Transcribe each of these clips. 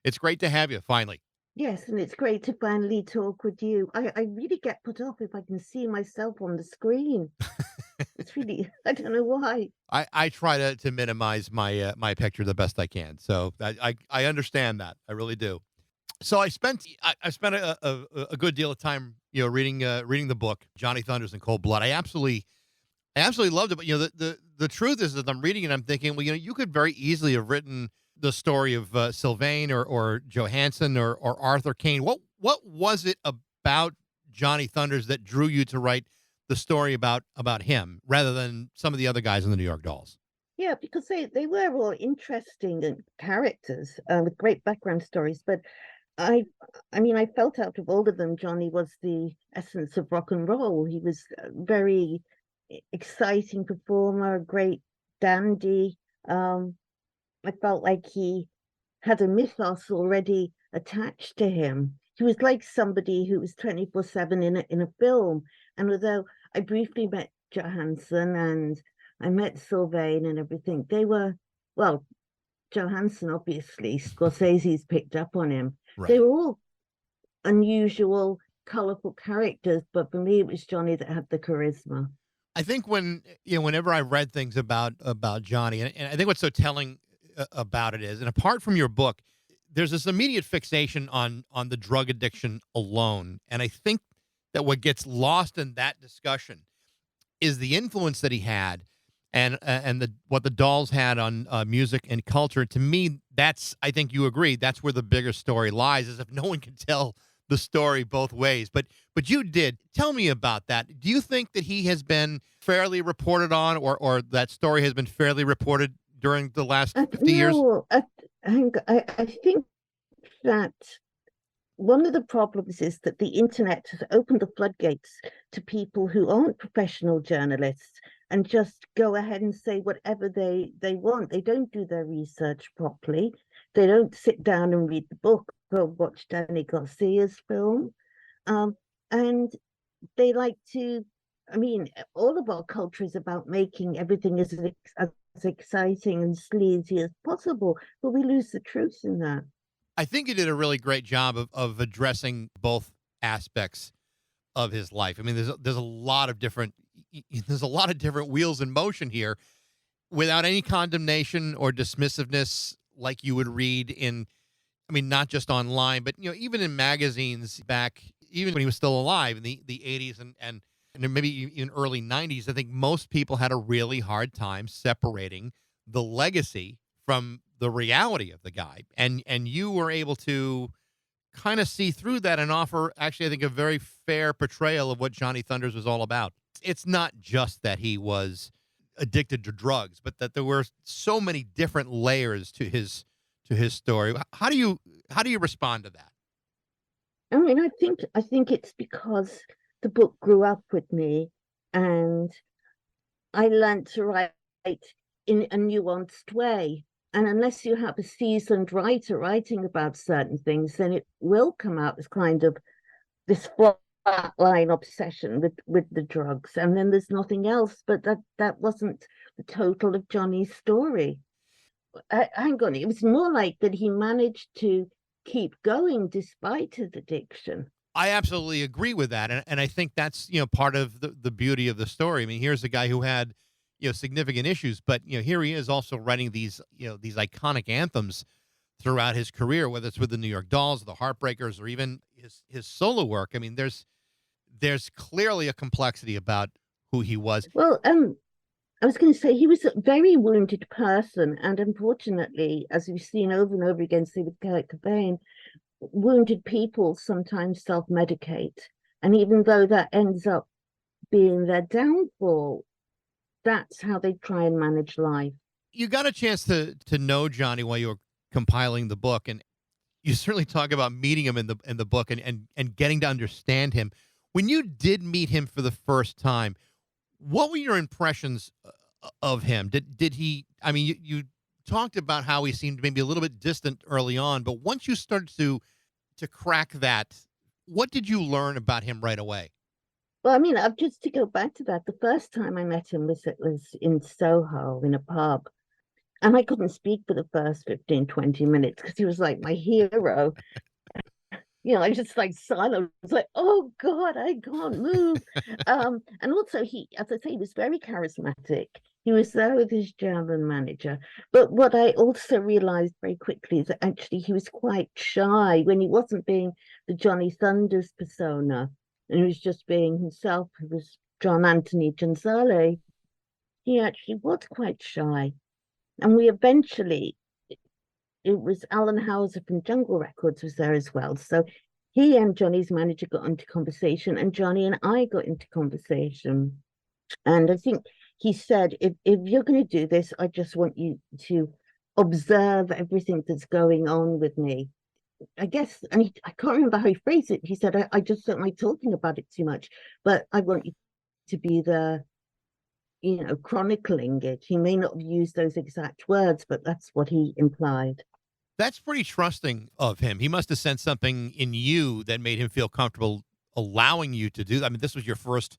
It's great to have you finally. Yes, and it's great to finally talk with you. I really get put off if I can see myself on the screen. It's really, I don't know why. I try to minimize my picture the best I can. So I understand that. I really do. So I spent a good deal of time, reading the book Johnny Thunders in Cold Blood. I absolutely loved it. But the truth is that I'm reading it, I'm thinking, well, you could very easily have written the story of Sylvain or Johansson or Arthur Kane. What was it about Johnny Thunders that drew you to write the story about him rather than some of the other guys in the New York Dolls? Yeah, because they were all interesting and characters with great background stories. But I I mean, I felt out of all of them, Johnny was the essence of rock and roll. He was a very exciting performer, a great dandy. Um, I felt like he had a mythos already attached to him. He was like somebody who was 24/7 in a film. And although I briefly met Johansson and I met Sylvain and everything, they were, well, Johansson, obviously, Scorsese's picked up on him. They Right. were all unusual, colorful characters, but for me, it was Johnny that had the charisma. I think whenever I read things about Johnny, and I think what's so telling about it is, and apart from your book, there's this immediate fixation on the drug addiction alone, and I think that what gets lost in that discussion is the influence that he had, and the what the Dolls had on music and culture. To me, that's I think you agree that's where the bigger story lies. Is if no one can tell the story both ways, but you did. Tell me about that. Do you think that he has been fairly reported on, or that story has been fairly reported during the last 50 years? No, I think that one of the problems is that the internet has opened the floodgates to people who aren't professional journalists and just go ahead and say whatever they want. They don't do their research properly. They don't sit down and read the book or watch Danny Garcia's film. Um, and they like to, I mean, all of our culture is about making everything as exciting and sleazy as possible, but we lose the truth in that. I think he did a really great job of addressing both aspects of his life. I mean, there's a lot of different there's a lot of different wheels in motion here without any condemnation or dismissiveness like you would read in, I mean, not just online, but even in magazines back, even when he was still alive in the 80s and maybe even early 90s. I think most people had a really hard time separating the legacy from the reality of the guy. And you were able to kind of see through that and offer, actually, I think, a very fair portrayal of what Johnny Thunders was all about. It's not just that he was addicted to drugs, but that there were so many different layers to his story. How do you respond to that? I mean, I think it's because the book grew up with me and I learned to write in a nuanced way. And unless you have a seasoned writer writing about certain things, then it will come out as kind of this flat line obsession with the drugs. And then there's nothing else. But that wasn't the total of Johnny's story. Hang on, it was more like that he managed to keep going despite his addiction. I absolutely agree with that, and I think that's part of the beauty of the story. I mean, here's a guy who had significant issues, but here he is also writing these iconic anthems throughout his career, whether it's with the New York Dolls, the Heartbreakers, or even his solo work. I mean, there's clearly a complexity about who he was. Well, I was going to say he was a very wounded person, and unfortunately, as we've seen over and over again, say with Kurt Cobain, wounded people sometimes self-medicate, and even though that ends up being their downfall, that's how they try and manage life. You got a chance to know Johnny while you were compiling the book, and you certainly talk about meeting him in the book and getting to understand him. When you did meet him for the first time, what were your impressions of him? Did he? I mean, you talked about how he seemed maybe a little bit distant early on, but once you started to crack that, what did you learn about him right away? Well, I mean, I've just to go back to that. The first time I met him was in Soho in a pub, And I couldn't speak for the first 15, 20 minutes because he was like my hero. I just like silent. I was like, oh God, I can't move. And also he, as I say, he was very charismatic. He was there with his German manager. But what I also realized very quickly is that actually he was quite shy when he wasn't being the Johnny Thunders persona, and he was just being himself, who was John Anthony Gonzalez. He actually was quite shy. And we eventually, it was Alan Hauser from Jungle Records was there as well. So he and Johnny's manager got into conversation, and Johnny and I got into conversation. And I think he said, if you're going to do this, I just want you to observe everything that's going on with me. I guess, and I can't remember how he phrased it. He said, I just don't like talking about it too much, but I want you to be the, chronicling it. He may not have used those exact words, but that's what he implied. That's pretty trusting of him. He must have sensed something in you that made him feel comfortable allowing you to do that. I mean, this was your first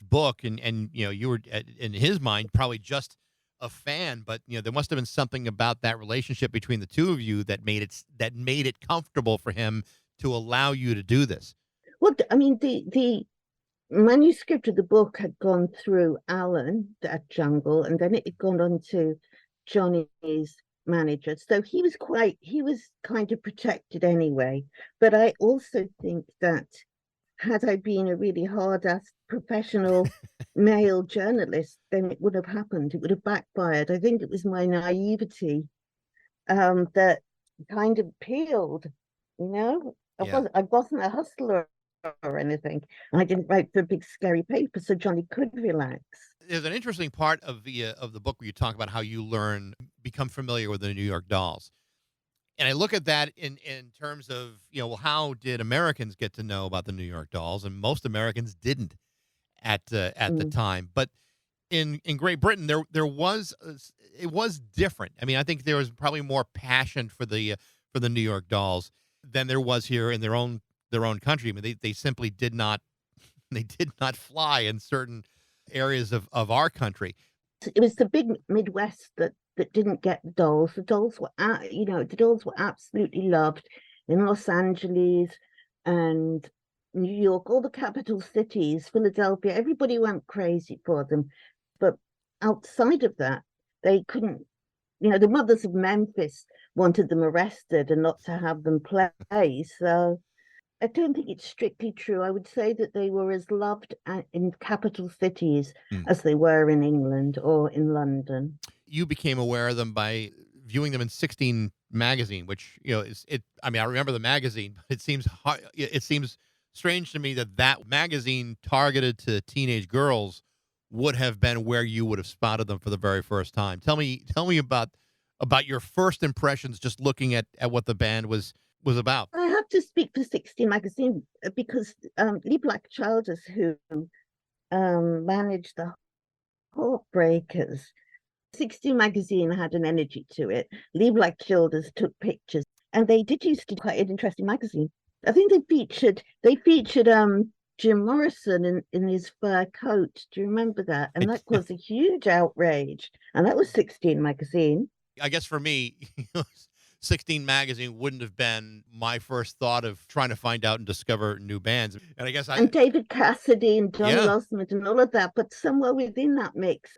book, and you were in his mind probably just a fan, but there must have been something about that relationship between the two of you that made it comfortable for him to allow you to do this. Well, I mean, the manuscript of the book had gone through Alan at Jungle, and then it had gone on to Johnny's manager. So he was kind of protected anyway. But I also think that had I been a really hard-ass professional male journalist, then it would have happened. It would have backfired. I think it was my naivety that kind of peeled, you know. Yeah. I wasn't a hustler or anything. And I didn't write for a big scary paper, so Johnny could relax. There's an interesting part of the book where you talk about how you become familiar with the New York Dolls. And I look at that in terms of, well, how did Americans get to know about the New York Dolls? And most Americans didn't at the Mm. time. But in Great Britain, it was different. I mean, I think there was probably more passion for the New York Dolls than there was here in their own country. I mean, they simply did not they did not fly in certain areas of our country. It was the big Midwest that didn't get the dolls. The dolls were absolutely loved in Los Angeles and New York, all the capital cities, Philadelphia. Everybody went crazy for them. But outside of that, they couldn't. The mothers of Memphis wanted them arrested and not to have them play. So I don't think it's strictly true. I would say that they were as loved in capital cities Mm. as they were in England or in London. You became aware of them by viewing them in 16 magazine, which is it. I mean, I remember the magazine, but it seems strange to me that magazine targeted to teenage girls would have been where you would have spotted them for the very first time. Tell me about your first impressions, just looking at what the band was about. I have to speak for 16 magazine because Lee Black Childers, who managed the Heartbreakers, 16 magazine had an energy to it. Lee Black Childers took pictures, and they did used to be quite an interesting magazine. I think they featured Jim Morrison in his fur coat. Do you remember that? And that caused a huge outrage. And that was 16 magazine. I guess for me, 16 magazine wouldn't have been my first thought of trying to find out and discover new bands. And I guess And David Cassidy and Donny yeah, Osmond and all of that. But somewhere within that mix,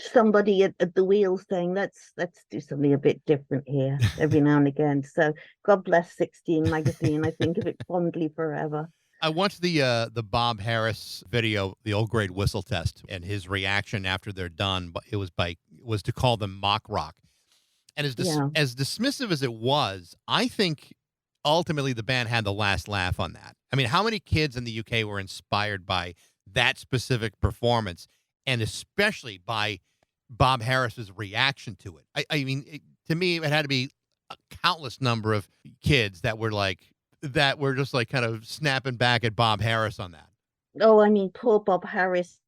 somebody at the wheel saying, let's do something a bit different here every now and again. So God bless 16 magazine. I think of it fondly forever. I watched the Bob Harris video, the old grade whistle test, and his reaction after they're done. But it was to call them mock rock, and Yeah. as dismissive as it was, I think ultimately the band had the last laugh on that. I mean, how many kids in the UK were inspired by that specific performance, and especially by Bob Harris's reaction to it? I mean, to me, it had to be a countless number of kids that were just like kind of snapping back at Bob Harris on that. Oh, I mean, poor Bob Harris.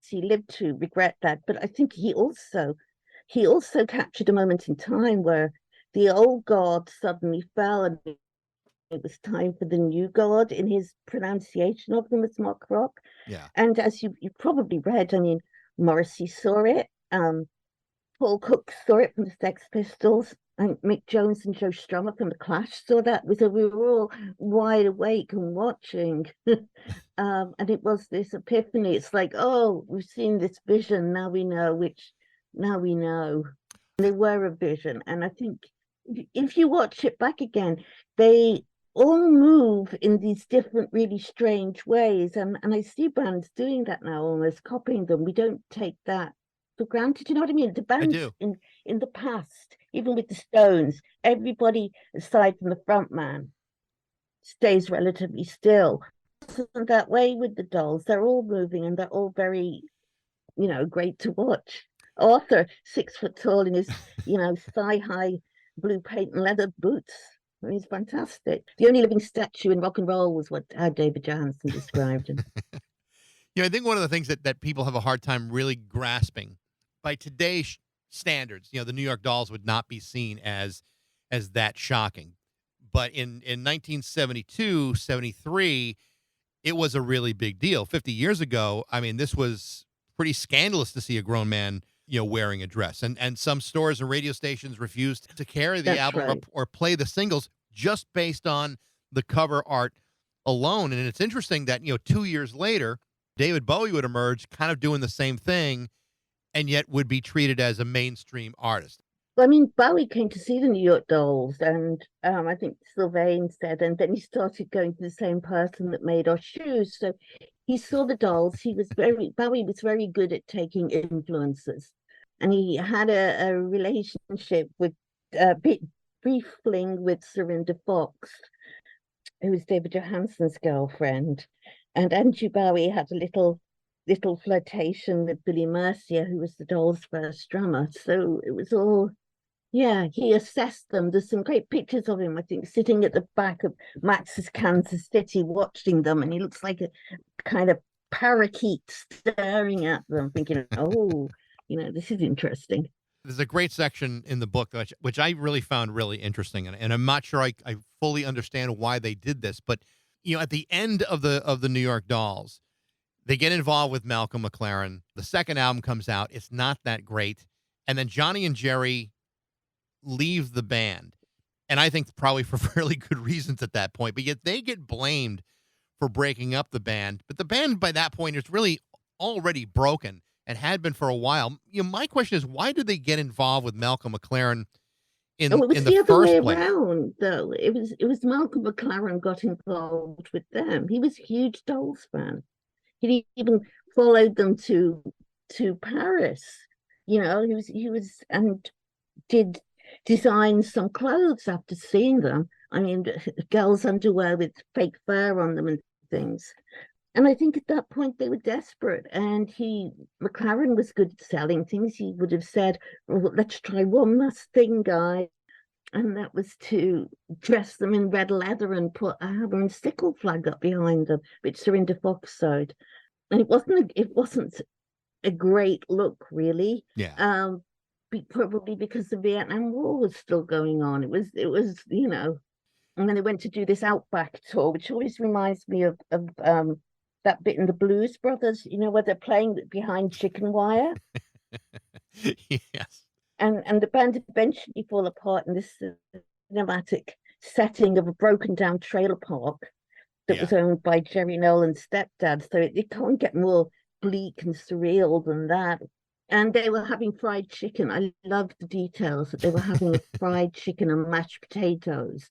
He lived to regret that. But I think he also captured a moment in time where the old god suddenly fell and it was time for the new god in his pronunciation of them as mock rock. Yeah. And as you probably read, I mean, Morrissey saw it Paul Cook saw it from the Sex Pistols, and Mick Jones and Joe Strummer from the Clash saw that. So we were all wide awake and watching. And it was this epiphany. It's like, oh, we've seen this vision. Now we know which. Now we know they were a vision. And I think if you watch it back again, they all move in these different, really strange ways. And I see bands doing that now, almost copying them. We don't take that for granted. You know what I mean? The I bands do. in the past, even with the Stones, everybody aside from the front man stays relatively still. Isn't that way with the dolls? They're all moving and they're all very, great to watch. Arthur, 6 foot tall in his, thigh high blue paint and leather boots. I mean, he's fantastic. The only living statue in rock and roll was what how David Johansen described him. I think one of the things that people have a hard time really grasping by today's standards, the New York Dolls would not be seen as that shocking. But in 1972, 73, it was a really big deal. 50 years ago, I mean, this was pretty scandalous to see a grown man, wearing a dress. And some stores and radio stations refused to carry the That's album right. or play the singles just based on the cover art alone. And it's interesting that, 2 years later, David Bowie would emerge kind of doing the same thing and yet would be treated as a mainstream artist. Well, I mean, Bowie came to see the New York Dolls, and I think Sylvain said, and then he started going to the same person that made our shoes. So he saw the dolls. Bowie was very good at taking influences, and he had a relationship with a brief fling with Serinda Fox, who was David Johansen's girlfriend, and Andrew Bowie had a little flirtation with Billy Mercier, who was the Dolls' first drummer. So it was all, yeah, he assessed them. There's some great pictures of him, I think, sitting at the back of Max's Kansas City watching them, and he looks like a kind of parakeet staring at them, thinking, oh, this is interesting. There's a great section in the book which I really found really interesting, and I'm not sure I fully understand why they did this, but at the end of the New York Dolls, they get involved with Malcolm McLaren. The second album comes out; it's not that great, and then Johnny and Jerry leave the band, and I think probably for fairly good reasons at that point. But yet they get blamed for breaking up the band. But the band by that point is really already broken and had been for a while. My question is, why did they get involved with Malcolm McLaren Oh, it was in the the other way first place? around, though. It was Malcolm McLaren got involved with them. He was a huge Dolls fan. He even followed them to Paris. He was and did design some clothes after seeing them. I mean, girls' underwear with fake fur on them and things. And I think at that point they were desperate. And McLaren was good at selling things. He would have said, well, let's try one last thing, guys. And that was to dress them in red leather and put a hammer and sickle flag up behind them, which Serinda Fox sewed. And it wasn't a great look, really. Yeah. Probably because the Vietnam War was still going on. It was, and then they went to do this Outback tour, which always reminds me of that bit in the Blues Brothers, where they're playing behind chicken wire, Yes. and the band eventually fall apart in this cinematic setting of a broken down trailer park that Yeah. was owned by Jerry Nolan's stepdad. So it can't get more bleak and surreal than that. And they were having fried chicken. I love the details that they were having fried chicken and mashed potatoes.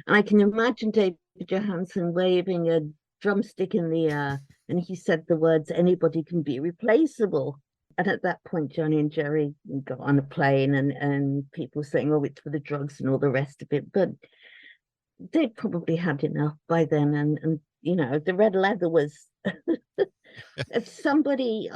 And I can imagine David Johansen waving a drumstick in the air, and he said the words, "Anybody can be replaceable." And at that point, Johnny and Jerry got on a plane, and people saying, "Oh, it's for the drugs and all the rest of it." But they probably had enough by then, and the red leather was. If somebody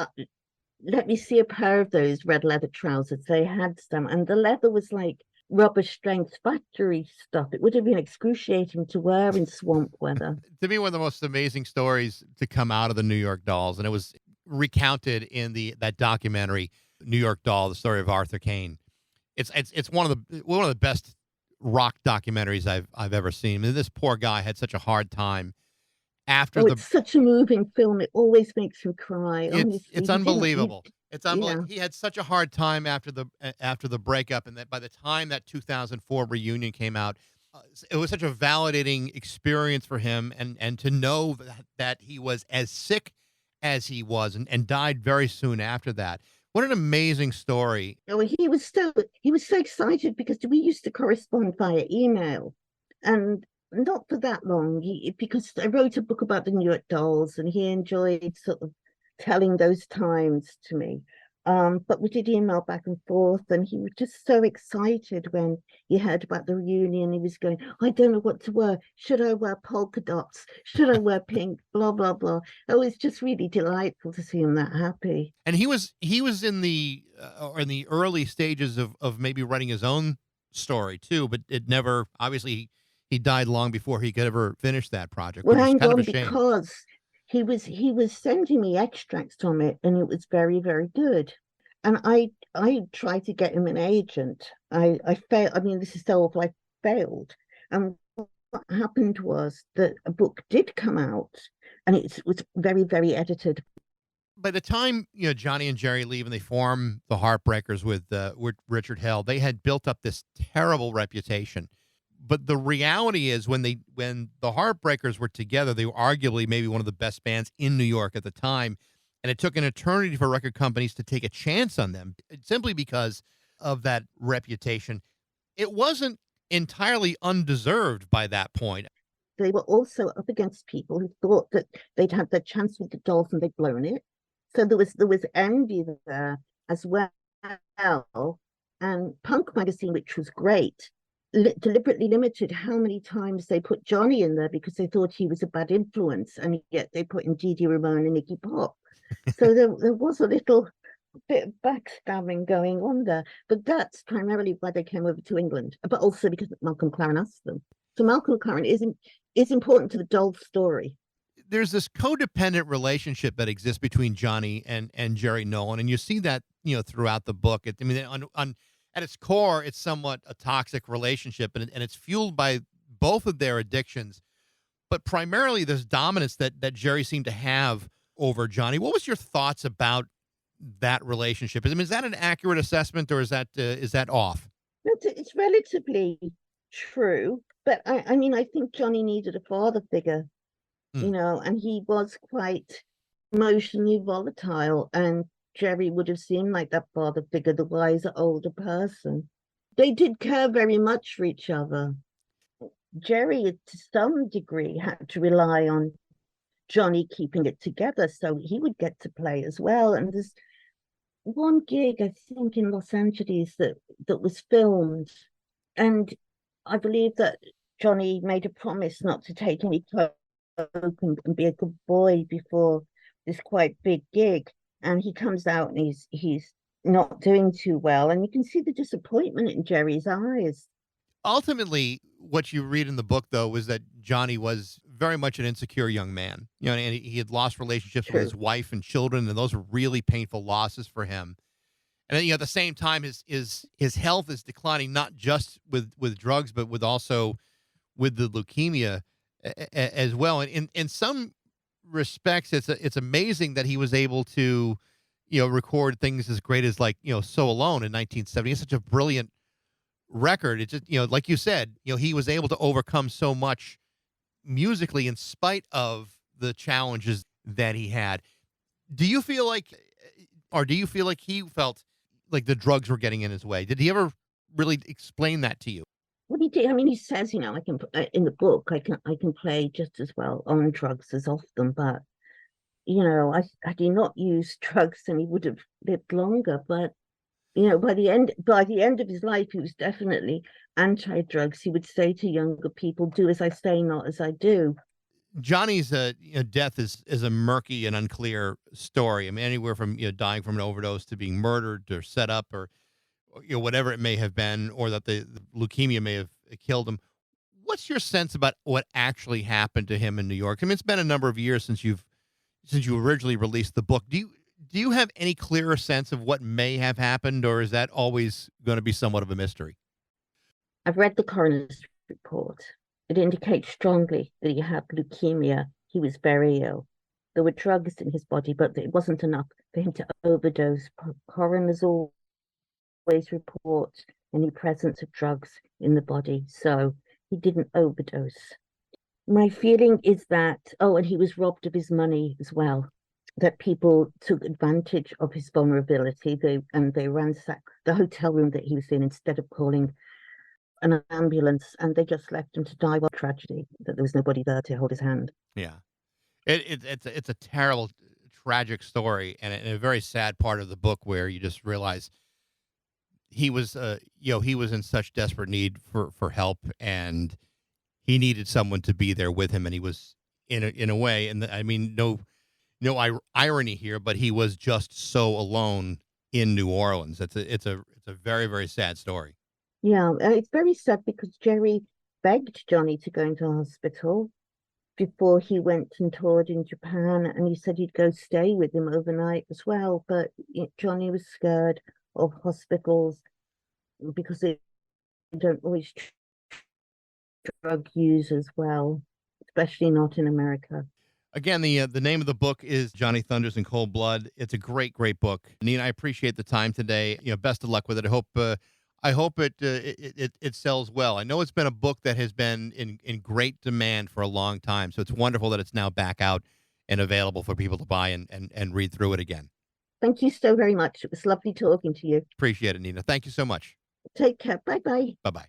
let me see a pair of those red leather trousers, they had some, and the leather was like rubber strength factory stuff. It would have been excruciating to wear in swamp weather. To me, one of the most amazing stories to come out of the New York Dolls, and it was recounted in that documentary, New York Doll: The Story of Arthur Kane. It's one of the best rock documentaries I've ever seen. I mean, this poor guy had such a hard time after Oh, the. it's such a moving film. It always makes me cry. It's Honestly, he didn't. unbelievable. It's Yeah. unbelievable. He had such a hard time after the breakup, and that by the time that 2004 reunion came out, it was such a validating experience for him, and to know that he was as sick as he was, and died very soon after that. What an amazing story. Oh, he was so excited because we used to correspond via email, and not for that long. Because I wrote a book about the New York Dolls, and he enjoyed sort of telling those times to me. But we did email back and forth, and he was just so excited when he heard about the reunion. He was going, I don't know what to wear. Should I wear polka dots? Should I wear pink? Blah blah blah. Oh, it's just really delightful to see him that happy. And he was in the early stages of maybe writing his own story too, but it never obviously he died long before he could ever finish that project, Well, which is hang kind of a on, shame. because he was sending me extracts from it, and it was very, very good. And I tried to get him an agent. I failed. I mean, this is so awful. I failed. And what happened was that a book did come out, and it was very, very edited. By the time Johnny and Jerry leave and they form the Heartbreakers with Richard Hell, they had built up this terrible reputation. But the reality is, when the Heartbreakers were together, they were arguably maybe one of the best bands in New York at the time, and it took an eternity for record companies to take a chance on them simply because of that reputation. It wasn't entirely undeserved by that point. They were also up against people who thought that they'd had their chance with the Dolls and they'd blown it. So there was envy there as well. And Punk magazine, which was great, deliberately limited how many times they put Johnny in there because they thought he was a bad influence, and yet they put in Dee Dee Ramone and Iggy Pop. So there was a little bit of backstabbing going on there, but that's primarily why they came over to England, but also because Malcolm Claren asked them. So Malcolm Claren is important to the Dolls story. There's this codependent relationship that exists between Johnny and Jerry Nolan, and you see that throughout the book. I mean, on at its core, it's somewhat a toxic relationship, and it's fueled by both of their addictions, but primarily this dominance that Jerry seemed to have over Johnny. What was your thoughts about that relationship? I mean, is that an accurate assessment, or is that off? It's relatively true, but I mean, I think Johnny needed a father figure, Hmm. and he was quite emotionally volatile, and Jerry would have seemed like that father figure, the wiser older person. They did care very much for each other. Jerry, to some degree, had to rely on Johnny keeping it together so he would get to play as well. And there's one gig, I think, in Los Angeles that was filmed, and I believe that Johnny made a promise not to take any coke and be a good boy before this quite big gig. And he comes out and he's not doing too well, and you can see the disappointment in Jerry's eyes. Ultimately, what you read in the book, though, was that Johnny was very much an insecure young man. And he had lost relationships with his True. wife and children, and those were really painful losses for him. And then, at the same time, his health is declining, not just with drugs, but with the leukemia as well. And in some respects, it's amazing that he was able to, record things as great as like "So Alone" in 1970. It's such a brilliant record. It's just like you said, he was able to overcome so much musically in spite of the challenges that he had. Do you feel like, or do you feel like he felt like the drugs were getting in his way? Did he ever really explain that to you? What he did, I mean, he says, I can in the book, I can play just as well on drugs as off them, but I do not use drugs, and he would have lived longer. But by the end of his life, he was definitely anti-drugs. He would say to younger people, "Do as I say, not as I do." Johnny's death is a murky and unclear story. I mean, anywhere from dying from an overdose to being murdered or set up or whatever it may have been, or that the leukemia may have killed him. What's your sense about what actually happened to him in New York? I mean, it's been a number of years since you originally released the book. Do you have any clearer sense of what may have happened, or is that always going to be somewhat of a mystery? I've read the coroner's report. It indicates strongly that he had leukemia. He was very ill. There were drugs in his body, but it wasn't enough for him to overdose. Coroners always report any presence of drugs in the body, so he didn't overdose. My feeling is that, oh, and he was robbed of his money as well, that people took advantage of his vulnerability. They ransacked the hotel room that he was in instead of calling an ambulance, and they just left him to die. What tragedy that there was nobody there to hold his hand. Yeah. It's a terrible, tragic story, and a very sad part of the book where you just realize he was, he was in such desperate need for help, and he needed someone to be there with him, and he was in a way, and I mean, irony here, but he was just so alone in New Orleans. It's a very very sad story. Yeah, it's very sad because Jerry begged Johnny to go into hospital before he went and toured in Japan, and he said he'd go stay with him overnight as well. But Johnny was scared of hospitals because they don't always drug users well, especially not in America. Again, the name of the book is Johnny Thunders in Cold Blood. It's a great, great book. Nina, I appreciate the time today. Best of luck with it. I hope it sells well. I know it's been a book that has been in great demand for a long time, so it's wonderful that it's now back out and available for people to buy and read through it again. Thank you so very much. It was lovely talking to you. Appreciate it, Nina. Thank you so much. Take care. Bye bye. Bye bye.